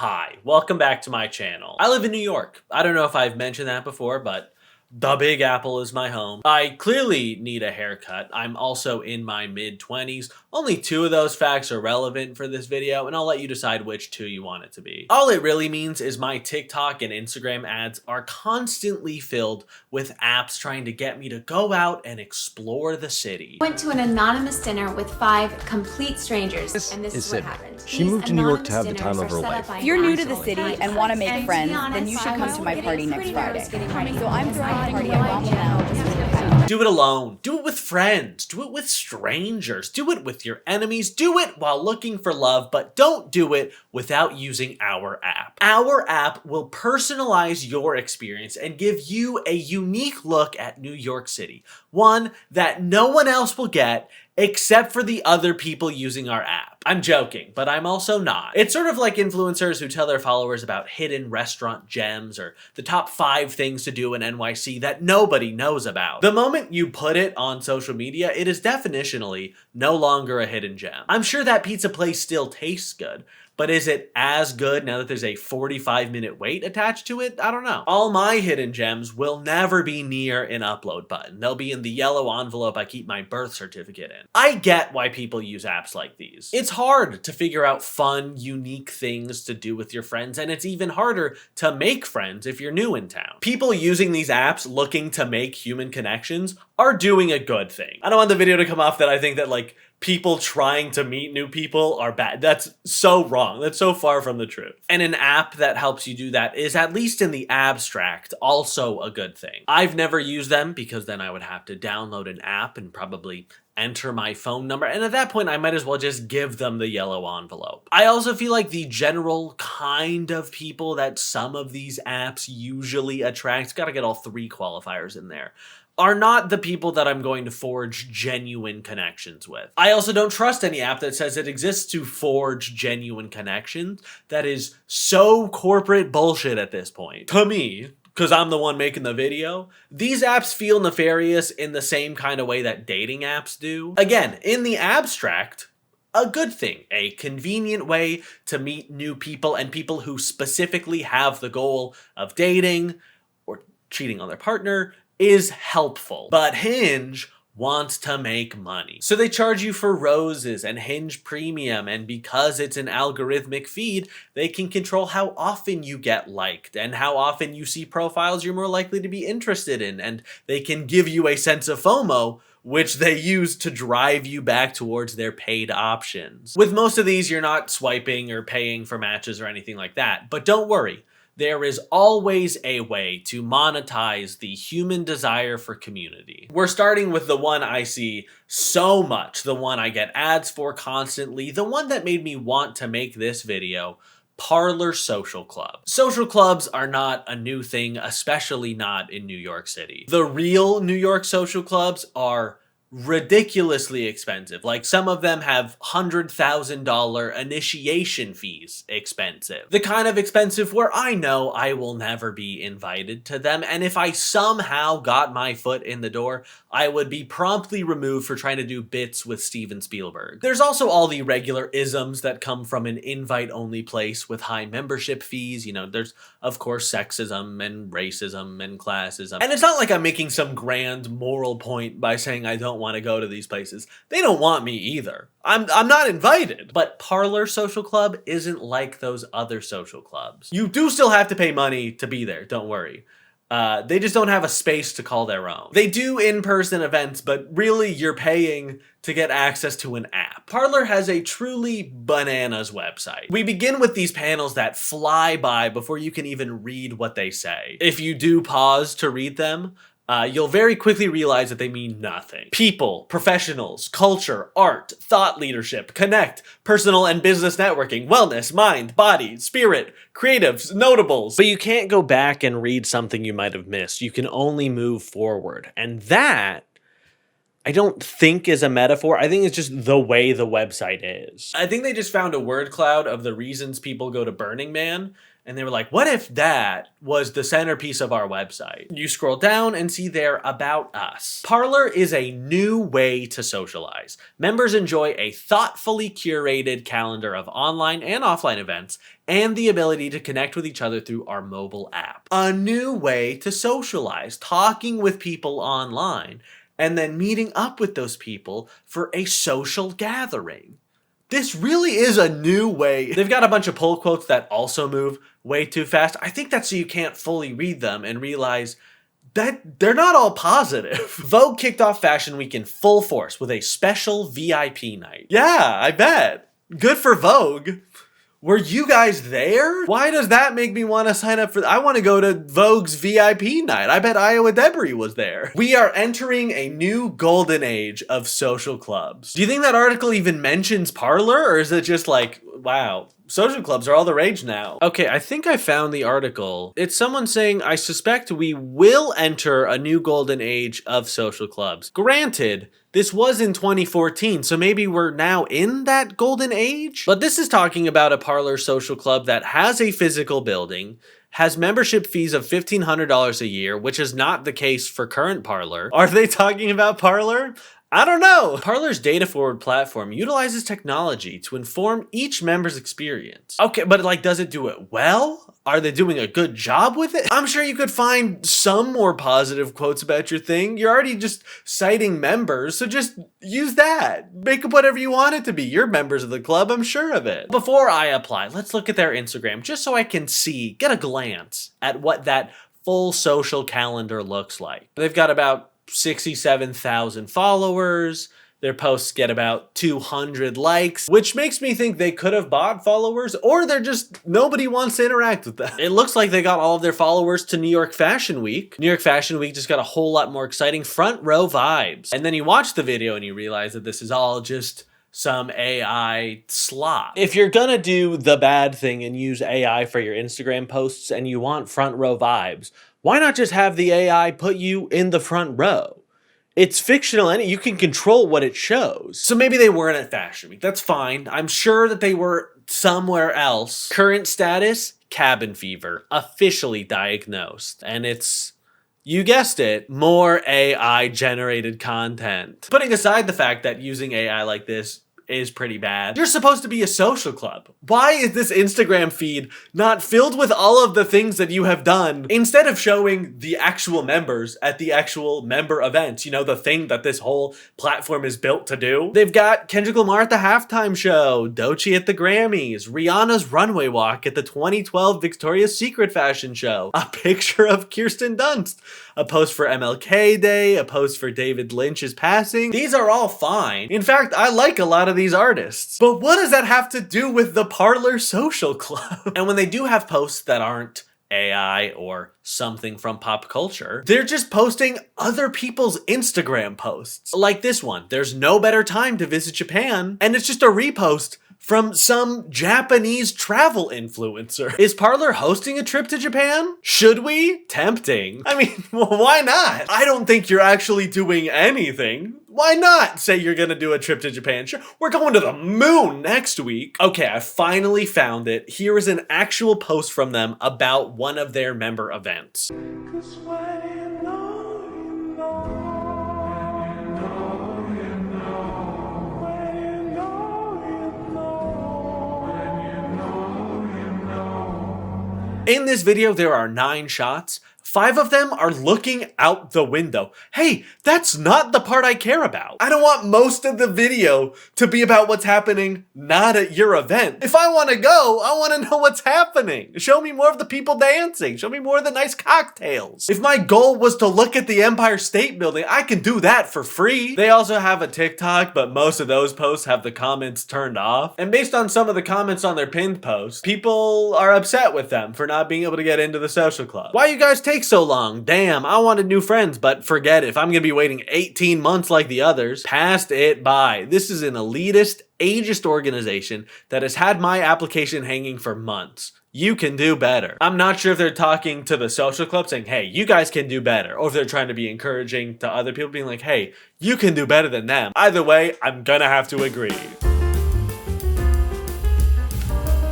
Hi, welcome back to my channel. I live in New York. I don't know if I've mentioned that before, but the Big Apple is my home. I clearly need a haircut. I'm also in my mid-20s. Only 2 of those facts are relevant for this video, and I'll let you decide which 2 you want it to be. All it really means is my TikTok and Instagram ads are constantly filled with apps trying to get me to go out and explore the city. Went to an anonymous dinner with 5 complete strangers, and this is what happened. She moved to New York to have the time of her life. If you're new to the city and want to make friends, then you should come to my party next Friday. So I'm throwing a party at Rama now. Do it alone. Do it with friends. Do it with strangers. Do it with your enemies. Do it while looking for love, but don't do it without using our app. Our app will personalize your experience and give you a unique look at New York City. One that no one else will get except for the other people using our app. I'm joking, but I'm also not. It's sort of like influencers who tell their followers about hidden restaurant gems or the top 5 things to do in NYC that nobody knows about. The moment you put it on social media, it is definitionally no longer a hidden gem. I'm sure that pizza place still tastes good, but is it as good now that there's a 45-minute wait attached to it? I don't know. All my hidden gems will never be near an upload button. They'll be in the yellow envelope I keep my birth certificate in. I get why people use apps like these. It's hard to figure out fun, unique things to do with your friends, and it's even harder to make friends if you're new in town. People using these apps looking to make human connections are doing a good thing. I don't want the video to come off that I think that people trying to meet new people are bad. That's so wrong. That's so far from the truth. And an app that helps you do that is, at least in the abstract, also a good thing. I've never used them because then I would have to download an app and probably enter my phone number. And at that point, I might as well just give them the yellow envelope. I also feel like the general kind of people that some of these apps usually attract, gotta get all 3 qualifiers in there, are not the people that I'm going to forge genuine connections with. I also don't trust any app that says it exists to forge genuine connections. That is so corporate bullshit at this point. To me, because I'm the one making the video, these apps feel nefarious in the same kind of way that dating apps do. Again, in the abstract, a good thing, a convenient way to meet new people and people who specifically have the goal of dating or cheating on their partner is helpful. But Hinge wants to make money. So they charge you for roses and Hinge Premium, and because it's an algorithmic feed, they can control how often you get liked and how often you see profiles you're more likely to be interested in, and they can give you a sense of FOMO, which they use to drive you back towards their paid options. With most of these, you're not swiping or paying for matches or anything like that, but don't worry. There is always a way to monetize the human desire for community. We're starting with the one I see so much, the one I get ads for constantly, the one that made me want to make this video, Parlor social club. Social clubs are not a new thing, especially not in New York City. The real New York social clubs are ridiculously expensive. Like, some of them have $100,000 initiation fees expensive. The kind of expensive where I know I will never be invited to them, and if I somehow got my foot in the door, I would be promptly removed for trying to do bits with Steven Spielberg. There's also all the regular isms that come from an invite-only place with high membership fees. You know, there's, of course, sexism and racism and classism. And it's not like I'm making some grand moral point by saying I don't want to go to these places. They don't want me either. I'm not invited. But Parlor Social Club isn't like those other social clubs. You do still have to pay money to be there, don't worry. They just don't have a space to call their own. They do in-person events, but really you're paying to get access to an app. Parlor has a truly bananas website. We begin with these panels that fly by before you can even read what they say. If you do pause to read them, you'll very quickly realize that they mean nothing. People, professionals, culture, art, thought leadership, connect, personal and business networking, wellness, mind, body, spirit, creatives, notables. But you can't go back and read something you might have missed. You can only move forward. And that I don't think is a metaphor. I think it's just the way the website is. I think they just found a word cloud of the reasons people go to Burning Man. And they were like, what if that was the centerpiece of our website? You scroll down and see there About Us. Parlor is a new way to socialize. Members enjoy a thoughtfully curated calendar of online and offline events and the ability to connect with each other through our mobile app. A new way to socialize, talking with people online and then meeting up with those people for a social gathering. This really is a new way. They've got a bunch of pull quotes that also move way too fast. I think that's so you can't fully read them and realize that they're not all positive. Vogue kicked off Fashion Week in full force with a special VIP night. Yeah, I bet. Good for Vogue. Were you guys there? Why does that make me want to sign up for I want to go to Vogue's VIP night. I bet Iowa Debris was there. We are entering a new golden age of social clubs. Do you think that article even mentions Parlor, or is it just like, wow, social clubs are all the rage now? Okay, I think I found the article. It's someone saying, I suspect we will enter a new golden age of social clubs. Granted, this was in 2014, so maybe we're now in that golden age? But this is talking about a Parlor social club that has a physical building, has membership fees of $1,500 a year, which is not the case for current Parlor. Are they talking about Parlor? I don't know. Parlor's data-forward platform utilizes technology to inform each member's experience. Okay, but like, does it do it well? Are they doing a good job with it? I'm sure you could find some more positive quotes about your thing. You're already just citing members, so just use that. Make it whatever you want it to be. You're members of the club, I'm sure of it. Before I apply, let's look at their Instagram just so I can see, get a glance at what that full social calendar looks like. They've got about 67,000 followers. Their posts get about 200 likes, which makes me think they could have bought followers, or they're just, nobody wants to interact with them. It looks like they got all of their followers to New York Fashion Week. New York Fashion Week just got a whole lot more exciting front row vibes. And then you watch the video and you realize that this is all just some AI slop. If you're gonna do the bad thing and use AI for your Instagram posts and you want front row vibes, why not just have the AI put you in the front row? It's fictional and you can control what it shows. So maybe they weren't at Fashion Week. That's fine. I'm sure that they were somewhere else. Current status, cabin fever, officially diagnosed. And it's, you guessed it, more AI generated content. Putting aside the fact that using AI like this is pretty bad. You're supposed to be a social club. Why is this Instagram feed not filled with all of the things that you have done instead of showing the actual members at the actual member events? You know, the thing that this whole platform is built to do. They've got Kendrick Lamar at the halftime show, Doechii at the Grammys, Rihanna's runway walk at the 2012 Victoria's Secret fashion show, a picture of Kirsten Dunst, a post for MLK Day, a post for David Lynch's passing. These are all fine. In fact, I like a lot of these artists. But what does that have to do with the Parlor Social Club? And when they do have posts that aren't AI or something from pop culture, they're just posting other people's Instagram posts. Like this one, there's no better time to visit Japan, and it's just a repost from some Japanese travel influencer. Is Parlor hosting a trip to Japan? Should we? Tempting. I mean, well, why not? I don't think you're actually doing anything. Why not say you're gonna do a trip to Japan? Sure, we're going to the moon next week. Okay, I finally found it. Here is an actual post from them about one of their member events. In this video, there are 9 shots. 5 of them are looking out the window. Hey, that's not the part I care about. I don't want most of the video to be about what's happening not at your event. If I want to go, I want to know what's happening. Show me more of the people dancing. Show me more of the nice cocktails. If my goal was to look at the Empire State Building, I can do that for free. They also have a TikTok, but most of those posts have the comments turned off. And based on some of the comments on their pinned posts, people are upset with them for not being able to get into the social club. Why are you guys take so long? Damn, I wanted new friends, but forget it. If I'm gonna be waiting 18 months like the others, passed it by. This is an elitist, ageist organization that has had my application hanging for months. You can do better. I'm not sure if they're talking to the social club saying, hey, you guys can do better. Or if they're trying to be encouraging to other people being like, hey, you can do better than them. Either way, I'm gonna have to agree.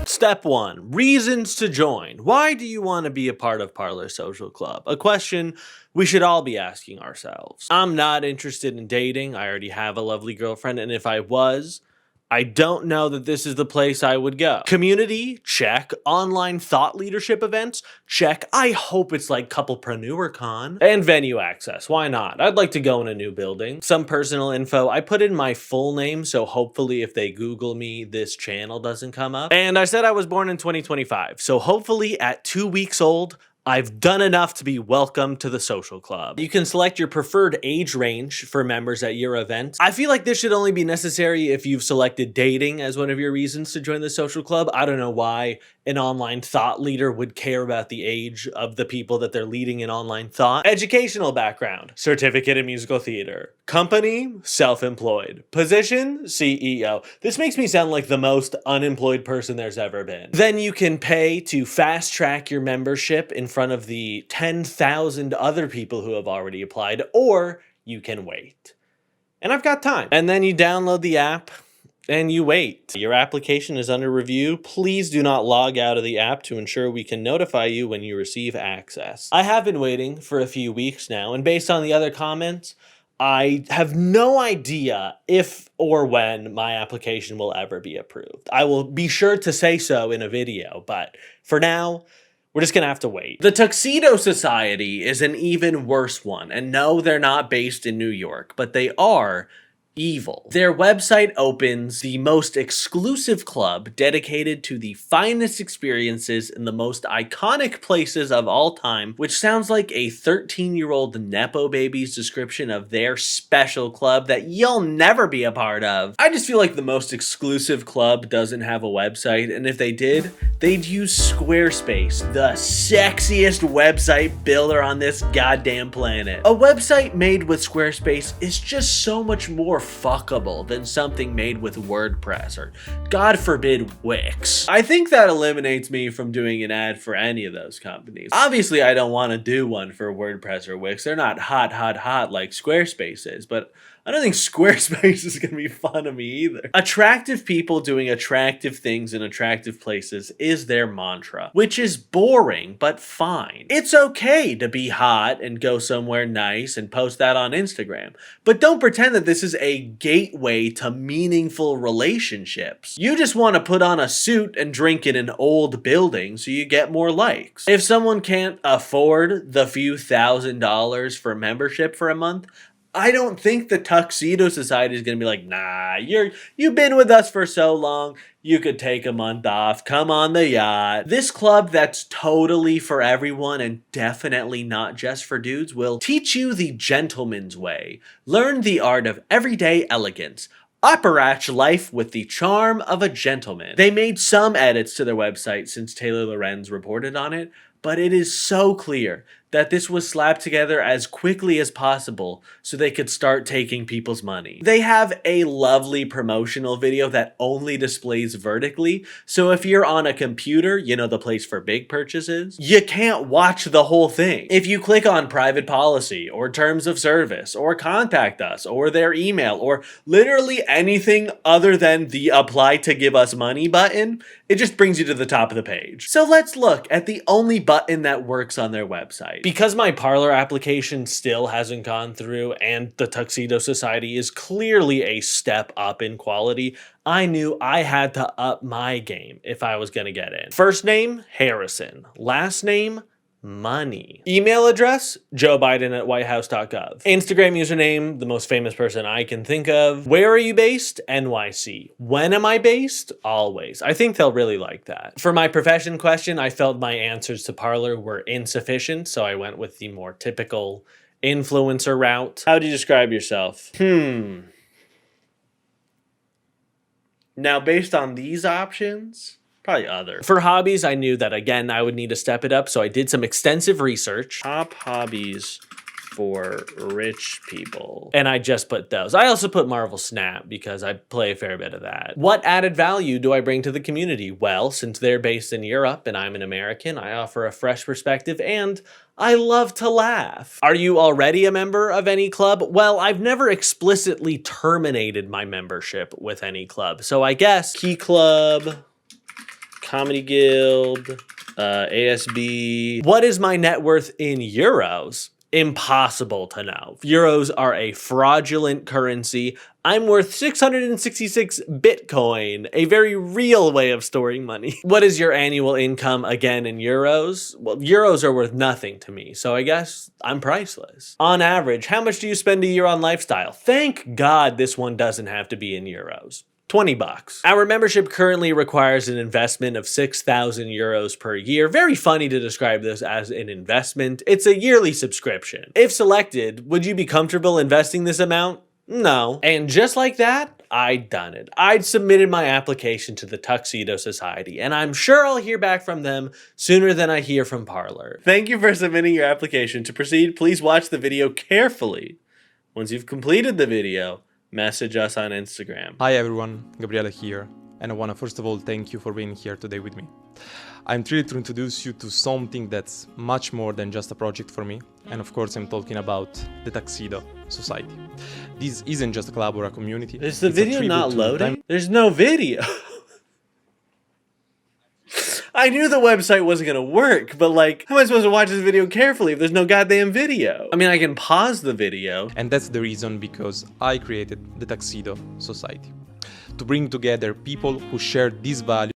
Step 1. Reasons to join. Why do you want to be a part of Parlor Social Club? A question we should all be asking ourselves. I'm not interested in dating. I already have a lovely girlfriend, and if I was, I don't know that this is the place I would go. Community? Check. Online thought leadership events? Check. I hope it's like Couplepreneur Con. And venue access. Why not? I'd like to go in a new building. Some personal info. I put in my full name, so hopefully if they Google me, this channel doesn't come up. And I said I was born in 2025, so hopefully at 2 weeks old, I've done enough to be welcome to the social club. You can select your preferred age range for members at your event. I feel like this should only be necessary if you've selected dating as one of your reasons to join the social club. I don't know why an online thought leader would care about the age of the people that they're leading in online thought. Educational background, certificate in musical theater. Company, self-employed. Position, CEO. This makes me sound like the most unemployed person there's ever been. Then you can pay to fast track your membership in front of the 10,000 other people who have already applied, or you can wait. And I've got time. And then you download the app and you wait. Your application is under review. Please do not log out of the app to ensure we can notify you when you receive access. I have been waiting for a few weeks now, and based on the other comments, I have no idea if or when my application will ever be approved. I will be sure to say so in a video, but for now, we're just gonna have to wait. The Tuxedo Society is an even worse one, and no, they're not based in New York, but they are evil. Their website opens the most exclusive club dedicated to the finest experiences in the most iconic places of all time, which sounds like a 13-year-old Nepo baby's description of their special club that you'll never be a part of. I just feel like the most exclusive club doesn't have a website, and if they did, they'd use Squarespace, the sexiest website builder on this goddamn planet. A website made with Squarespace is just so much more fuckable than something made with WordPress or, God forbid, Wix. I think that eliminates me from doing an ad for any of those companies. Obviously, I don't want to do one for WordPress or Wix. They're not hot like Squarespace is, but I don't think Squarespace is going to be fun of me either. Attractive people doing attractive things in attractive places is their mantra, which is boring, but fine. It's okay to be hot and go somewhere nice and post that on Instagram, but don't pretend that this is a gateway to meaningful relationships. You just want to put on a suit and drink in an old building so you get more likes. If someone can't afford the few $1,000s for membership for a month, I don't think the Tuxedo Society is going to be like, nah, you've been with us for so long, you could take a month off, come on the yacht. This club that's totally for everyone and definitely not just for dudes will teach you the gentleman's way. Learn the art of everyday elegance. Approach life with the charm of a gentleman. They made some edits to their website since Taylor Lorenz reported on it, but it is so clear that this was slapped together as quickly as possible so they could start taking people's money. They have a lovely promotional video that only displays vertically, so if you're on a computer, you know, the place for big purchases, you can't watch the whole thing. If you click on private policy or terms of service or contact us or their email or literally anything other than the apply to give us money button, it just brings you to the top of the page. So let's look at the only button that works on their website. Because my Parlor application still hasn't gone through and the Tuxedo Society is clearly a step up in quality, I knew I had to up my game if I was gonna get in. First name, Harrison. Last name, Money. Email address, joebiden@whitehouse.gov. Instagram username, the most famous person I can think of. Where are you based? NYC. When am I based? Always. I think they'll really like that. For my profession question, I felt my answers to Parlor were insufficient, so I went with the more typical influencer route. How do you describe yourself? Now, based on these options, Probably other. For hobbies, I knew that, again, I would need to step it up, so I did some extensive research. Top hobbies for rich people. And I just put those. I also put Marvel Snap because I play a fair bit of that. What added value do I bring to the community? Well, since they're based in Europe and I'm an American, I offer a fresh perspective and I love to laugh. Are you already a member of any club? Well, I've never explicitly terminated my membership with any club. So I guess Key Club, Comedy Guild, ASB. What is my net worth in euros? Impossible to know. Euros are a fraudulent currency. I'm worth 666 Bitcoin, a very real way of storing money. What is your annual income again in euros? Well, euros are worth nothing to me, so I guess I'm priceless. On average, how much do you spend a year on lifestyle? Thank God this one doesn't have to be in euros. 20 bucks. Our membership currently requires an investment of 6,000 euros per year. Very funny to describe this as an investment. It's a yearly subscription. If selected, would you be comfortable investing this amount? No. And just like that, I'd done it. I'd submitted my application to the Tuxedo Society, and I'm sure I'll hear back from them sooner than I hear from Parlor. Thank you for submitting your application. To proceed, please watch the video carefully. Once you've completed the video, message us on Instagram. Hi everyone, Gabriele here, and I want to first of all thank you for being here today with me. I'm thrilled to introduce you to something that's much more than just a project for me, and of course I'm talking about the Tuxedo Society. This isn't just a club or a community. Is the video not loading? There's no video. I knew the website wasn't gonna work, but like, how am I supposed to watch this video carefully if there's no goddamn video? I mean, I can pause the video. And that's the reason because I created the Tuxedo Society. To bring together people who share these values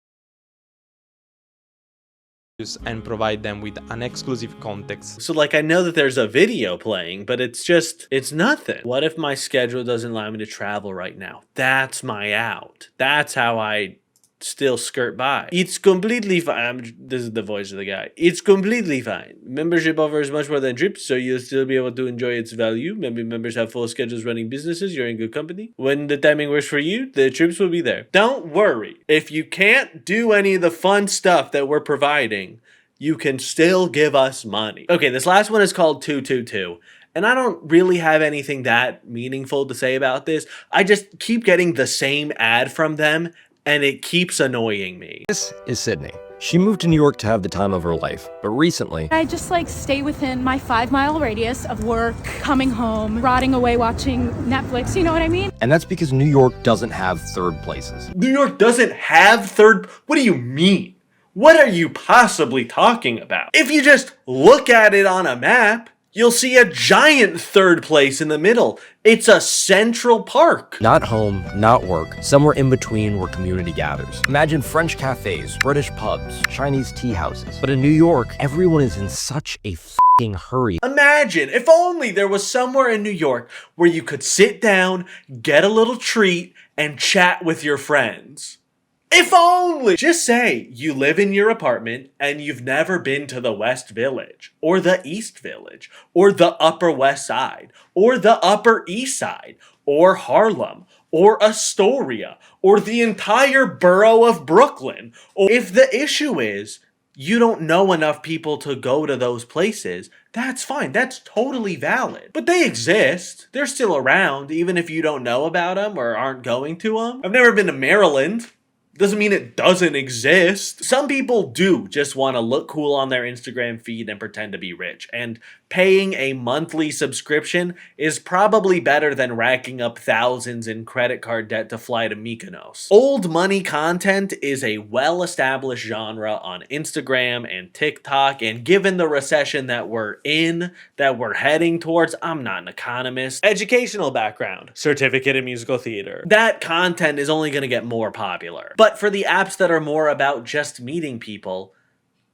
and provide them with an exclusive context. So like, I know that there's a video playing, but it's nothing. What if my schedule doesn't allow me to travel right now? That's my out. That's how I still skirt by. It's completely fine. This is the voice of the guy. It's completely fine. Membership offers much more than trips, so you'll still be able to enjoy its value. Maybe members have full schedules running businesses. You're in good company. When the timing works for you, the trips will be there. Don't worry. If you can't do any of the fun stuff that we're providing, you can still give us money. Okay, this last one is called 222. And I don't really have anything that meaningful to say about this. I just keep getting the same ad from them, and it keeps annoying me. This is Sydney. She moved to New York to have the time of her life, but recently, I just stay within my 5-mile radius of work, coming home, rotting away watching Netflix, you know what I mean? and that's because New York doesn't have third places. New York doesn't have third... What do you mean? What are you possibly talking about? If you just look at it on a map, you'll see a giant third place in the middle. It's a central park. Not home, not work, somewhere in between where community gathers. Imagine French cafes, British pubs, Chinese tea houses. But in New York, everyone is in such a f***ing hurry. Imagine if only there was somewhere in New York where you could sit down, get a little treat, and chat with your friends. If only! Just say you live in your apartment and you've never been to the West Village, or the East Village, or the Upper West Side, or the Upper East Side, or Harlem, or Astoria, or the entire borough of Brooklyn. Or if the issue is you don't know enough people to go to those places, that's fine. That's totally valid. But they exist. They're still around, even if you don't know about them or aren't going to them. I've never been to Maryland. Doesn't mean it doesn't exist. Some people do just want to look cool on their Instagram feed and pretend to be rich. And paying a monthly subscription is probably better than racking up thousands in credit card debt to fly to Mykonos. Old money content is a well-established genre on Instagram and TikTok. And given the recession that we're in, that we're heading towards, I'm not an economist. Educational background, certificate in musical theater. That content is only going to get more popular. But for the apps that are more about just meeting people,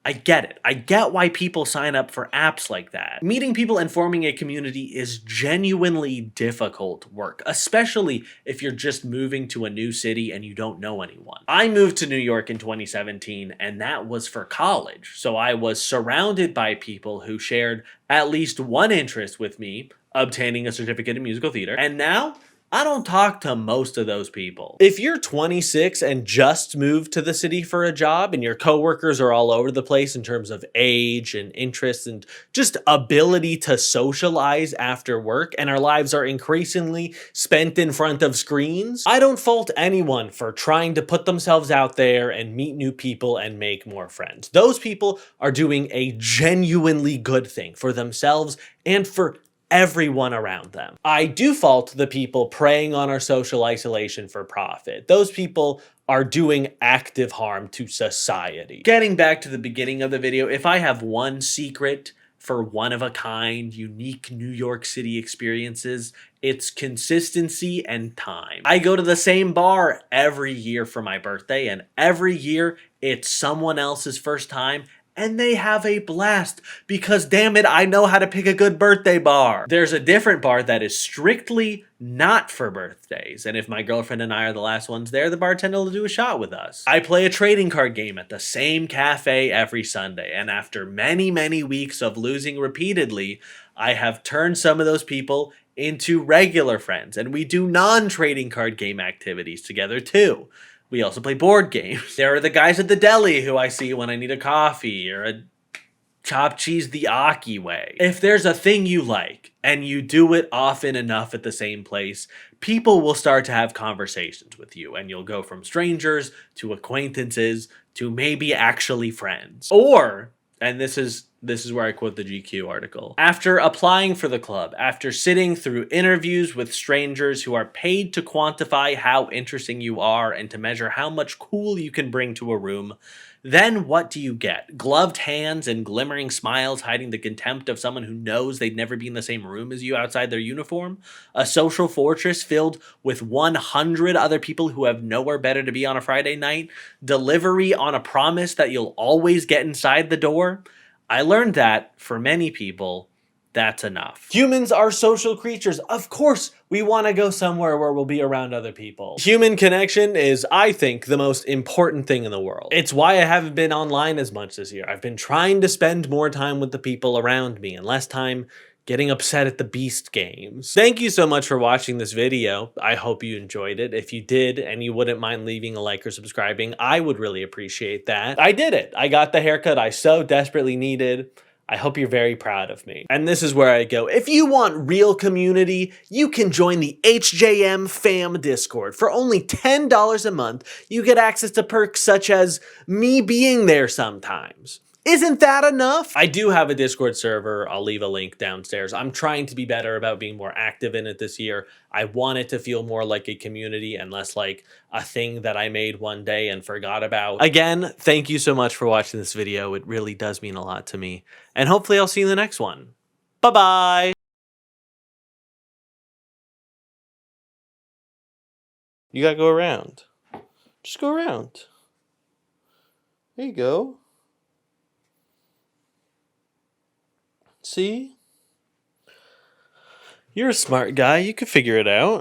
I get it. I get why people sign up for apps like that. Meeting people and forming a community is genuinely difficult work, especially if you're just moving to a new city and you don't know anyone. I moved to New York in 2017, and that was for college. So I was surrounded by people who shared at least one interest with me, obtaining a certificate in musical theater. And now I don't talk to most of those people. If you're 26 and just moved to the city for a job and your coworkers are all over the place in terms of age and interests and just ability to socialize after work, and our lives are increasingly spent in front of screens, I don't fault anyone for trying to put themselves out there and meet new people and make more friends. Those people are doing a genuinely good thing for themselves and for everyone around them. I do fault the people preying on our social isolation for profit. Those people are doing active harm to society. Getting back to the beginning of the video, if I have one secret for one-of-a-kind, unique New York City experiences, it's consistency and time. I go to the same bar every year for my birthday, and every year it's someone else's first time, and they have a blast because, damn it, I know how to pick a good birthday bar. There's a different bar that is strictly not for birthdays, and if my girlfriend and I are the last ones there, the bartender will do a shot with us. I play a trading card game at the same cafe every Sunday, and after many, many weeks of losing repeatedly, I have turned some of those people into regular friends, and we do non-trading card game activities together too. We also play board games. There are the guys at the deli who I see when I need a coffee or a chopped cheese the Aki way. If there's a thing you like and you do it often enough at the same place, people will start to have conversations with you, and you'll go from strangers to acquaintances to maybe actually friends. Or, and this is where I quote the GQ article, after applying for the club, after sitting through interviews with strangers who are paid to quantify how interesting you are and to measure how much cool you can bring to a room, then what do you get? Gloved hands and glimmering smiles hiding the contempt of someone who knows they'd never be in the same room as you outside their uniform? A social fortress filled with 100 other people who have nowhere better to be on a Friday night? Delivery on a promise that you'll always get inside the door? I learned that, for many people, that's enough. Humans are social creatures. Of course, we want to go somewhere where we'll be around other people. Human connection is, I think, the most important thing in the world. It's why I haven't been online as much this year. I've been trying to spend more time with the people around me and less time getting upset at the Beast games. Thank you so much for watching this video. I hope you enjoyed it. If you did and you wouldn't mind leaving a like or subscribing, I would really appreciate that. I did it. I got the haircut I so desperately needed. I hope you're very proud of me. And this is where I go. If you want real community, you can join the HJM Fam Discord. For only $10 a month, you get access to perks such as me being there sometimes. Isn't that enough? I do have a Discord server. I'll leave a link downstairs. I'm trying to be better about being more active in it this year. I want it to feel more like a community and less like a thing that I made one day and forgot about. Again, thank you so much for watching this video. It really does mean a lot to me. And hopefully I'll see you in the next one. Bye-bye. You gotta go around. Just go around. There you go. See? You're a smart guy. You could figure it out.